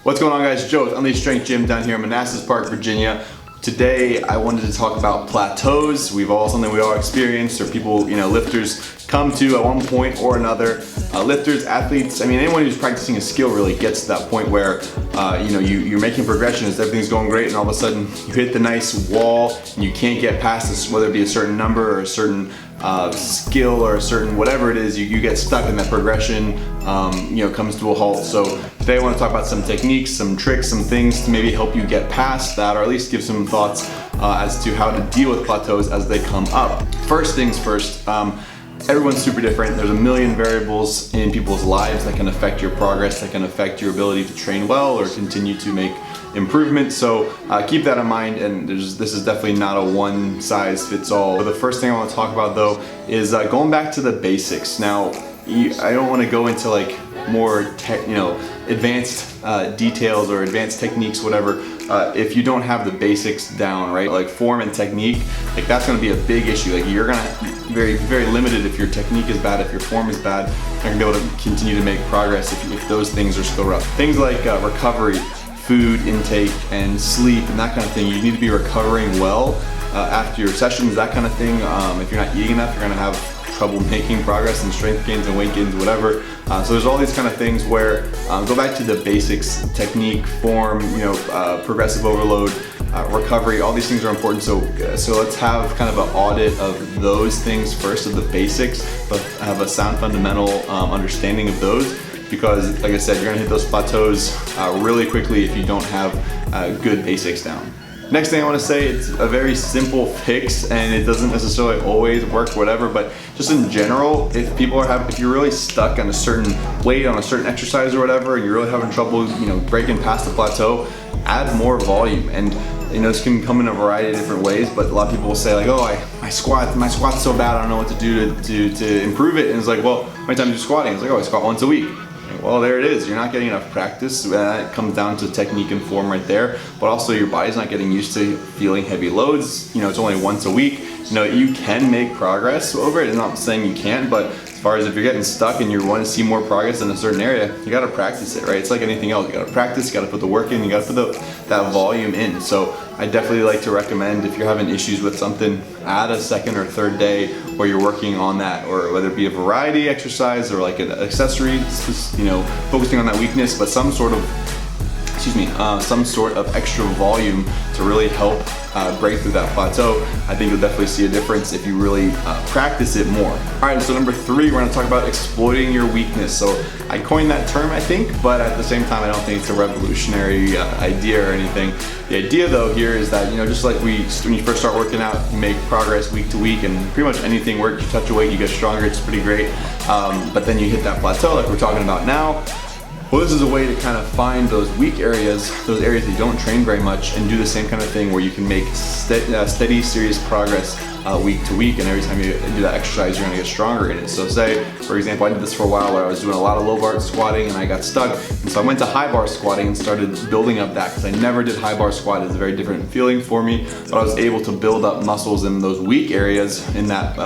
What's going on, guys? Joe with Unleashed Strength Gym down here in Manassas Park, Virginia. Today I wanted to talk about plateaus. Something we all experienced, or people, lifters come to at one point or another. Lifters, athletes, anyone who's practicing a skill really gets to that point where you're making progressions, everything's going great, and all of a sudden you hit the nice wall and you can't get past this, whether it be a certain number or a certain skill or a certain whatever it is, you get stuck in that progression, comes to a halt. So today I want to talk about some techniques, some tricks, some things to maybe help you get past that, or at least give some thoughts as to how to deal with plateaus as they come up. First things first, everyone's super different. There's a million variables in people's lives that can affect your progress, that can affect your ability to train well or continue to make improvement. So keep that in mind, and this is definitely not a one size fits all. But the first thing I want to talk about though is going back to the basics. Now, I don't want to go into like more advanced details or advanced techniques, whatever, if you don't have the basics down, right? Like form and technique, like that's going to be a big issue. Like you're going to be very limited if your technique is bad, if your form is bad. You're going to be able to continue to make progress if those things are still rough. Things like recovery, food intake, and sleep, and that kind of thing. You need to be recovering well after your sessions, that kind of thing. If you're not eating enough, you're going to have trouble making progress in strength gains and weight gains, whatever. So there's all these kind of things where go back to the basics: technique, form, progressive overload, recovery. All these things are important. So let's have kind of an audit of those things first, of the basics, but have a sound fundamental understanding of those. Because, like I said, you're gonna hit those plateaus really quickly if you don't have good basics down. Next thing I want to say, it's a very simple fix, and it doesn't necessarily always work, whatever, but just in general, if you're really stuck on a certain weight, on a certain exercise or whatever, and you're really having trouble, breaking past the plateau, add more volume. And this can come in a variety of different ways, but a lot of people will say like, oh, my squat's so bad, I don't know what to do to improve it. And it's like, well, how many times are you squatting? It's like, oh, I squat once a week. Well, there it is. You're not getting enough practice. It comes down to technique and form right there, but also your body's not getting used to feeling heavy loads. It's only once a week. You can make progress over it. I'm not saying you can't, but as far as if you're getting stuck and you want to see more progress in a certain area, you got to practice it, right? It's like anything else. You got to practice, you got to put the work in, you got to put that volume in. So I definitely like to recommend, if you're having issues with something, add a second or third day where you're working on that, or whether it be a variety exercise or like an accessory, focusing on that weakness, but some sort of extra volume to really help break through that plateau. I think you'll definitely see a difference if you really practice it more. All right, so number 3, we're gonna talk about exploiting your weakness. So I coined that term, I think, but at the same time, I don't think it's a revolutionary idea or anything. The idea though here is that, just like when you first start working out, you make progress week to week, and pretty much anything works. You touch a weight, you get stronger, it's pretty great. But then you hit that plateau like we're talking about now. Well, this is a way to kind of find those weak areas, those areas that you don't train very much, and do the same kind of thing where you can make steady, serious progress week to week, and every time you do that exercise, you're gonna get stronger in it. So say, for example, I did this for a while where I was doing a lot of low bar squatting and I got stuck, and so I went to high bar squatting and started building up that, because I never did high bar squat. It's a very different feeling for me, but I was able to build up muscles in those weak areas in that,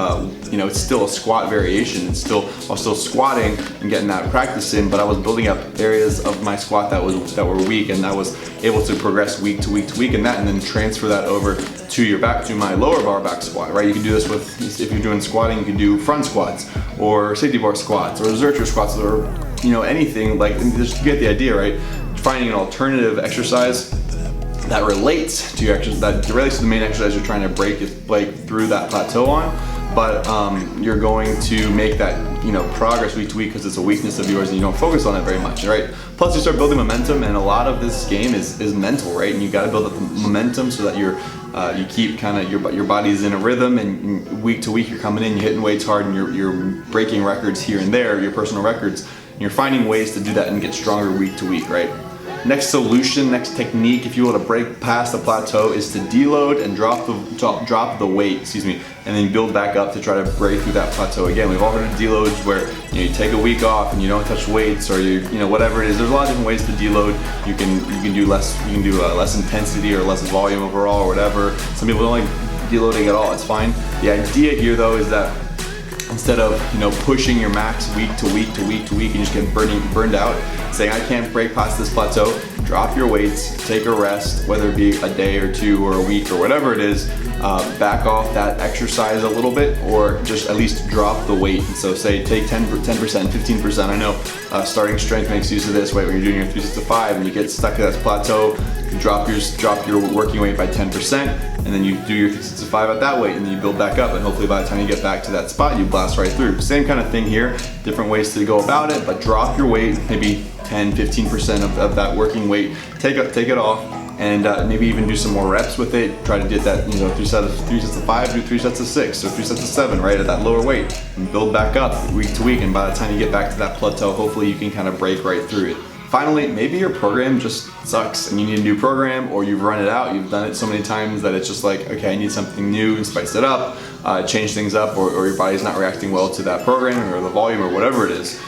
it's still a squat variation. I was still squatting and getting that practice in, but I was building up areas of my squat that were weak, and I was able to progress week to week to week in that, and then transfer that over to my lower bar back squat, right? You can do this with, if you're doing squatting, you can do front squats or safety bar squats or zercher squats, or anything, like, just get the idea, right? Finding an alternative exercise that relates to your exercise, that relates to the main exercise you're trying to break through that plateau on, but you're going to make that progress week to week because it's a weakness of yours and you don't focus on it very much, right? Plus you start building momentum, and a lot of this game is mental, right? And you got to build up the momentum so that you keep kind of your body's in a rhythm, and week to week you're coming in, you're hitting weights hard, and you're breaking records here and there, your personal records, and you're finding ways to do that and get stronger week to week, right? Next solution, next technique, if you want to break past the plateau, is to deload and drop the weight, and then build back up to try to break through that plateau again. We've all heard of deloads where you take a week off and you don't touch weights, or whatever it is. There's a lot of different ways to deload. You can do less intensity or less volume overall, or whatever. Some people don't like deloading at all. It's fine. The idea here though is that instead of pushing your max week to week to week to week and just getting burned out, saying I can't break past this plateau, drop your weights, take a rest, whether it be a day or two or a week or whatever it is, back off that exercise a little bit, or just at least drop the weight. And so say take 10%, 15%. I know starting strength makes use of this, right? When you're doing your 3 sets of 5 and you get stuck at that plateau, you drop your working weight by 10%, and then you do your 3 sets of 5 at that weight, and then you build back up, and hopefully by the time you get back to that spot, you blast right through. Same kind of thing here, different ways to go about it, but drop your weight, maybe 10, 15% of that working weight, take it off, and maybe even do some more reps with it. Try to get that, 3 sets of 5, do 3 sets of 6, or 3 sets of 7, right, at that lower weight, and build back up week to week, and by the time you get back to that plateau, hopefully you can kind of break right through it. Finally, maybe your program just sucks and you need a new program, or you've run it out, you've done it so many times that it's just like, okay, I need something new, and spice it up, change things up, or your body's not reacting well to that program or the volume or whatever it is.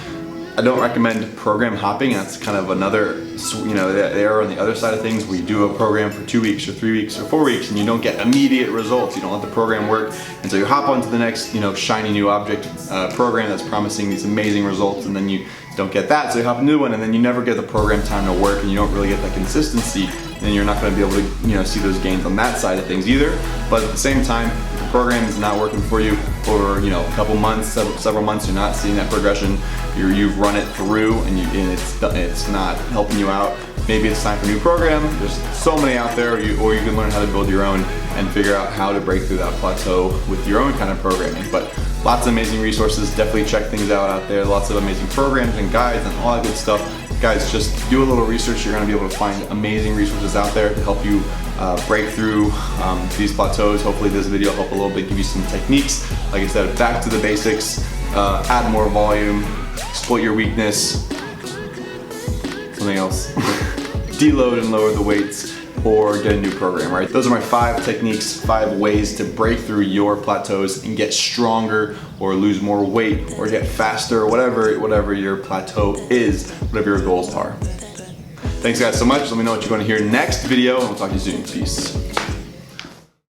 I don't recommend program hopping. That's kind of another, they are on the other side of things, where you do a program for 2 weeks or 3 weeks or 4 weeks and you don't get immediate results. You don't let the program work, and so you hop onto the next, shiny new object program that's promising these amazing results, and then you don't get that, so you hop a new one, and then you never get the program time to work, and you don't really get that consistency, and you're not going to be able to see those gains on that side of things either. But at the same time, if the program is not working for you for a couple months, several months, you're not seeing that progression, you've run it through, and it's not helping you out, maybe it's time for a new program. There's so many out there, or you can learn how to build your own and figure out how to break through that plateau with your own kind of programming. But lots of amazing resources, definitely check things out there. Lots of amazing programs and guides and all that good stuff. Guys, just do a little research. You're gonna be able to find amazing resources out there to help you break through these plateaus. Hopefully this video will help a little bit, give you some techniques. Like I said, back to the basics, add more volume, exploit your weakness, something else, deload and lower the weights, or get a new program, right? Those are my 5 techniques, 5 ways to break through your plateaus and get stronger, or lose more weight, or get faster, or whatever your plateau is, whatever your goals are. Thanks guys so much. Let me know what you're going to hear next video, and we'll talk to you soon. Peace.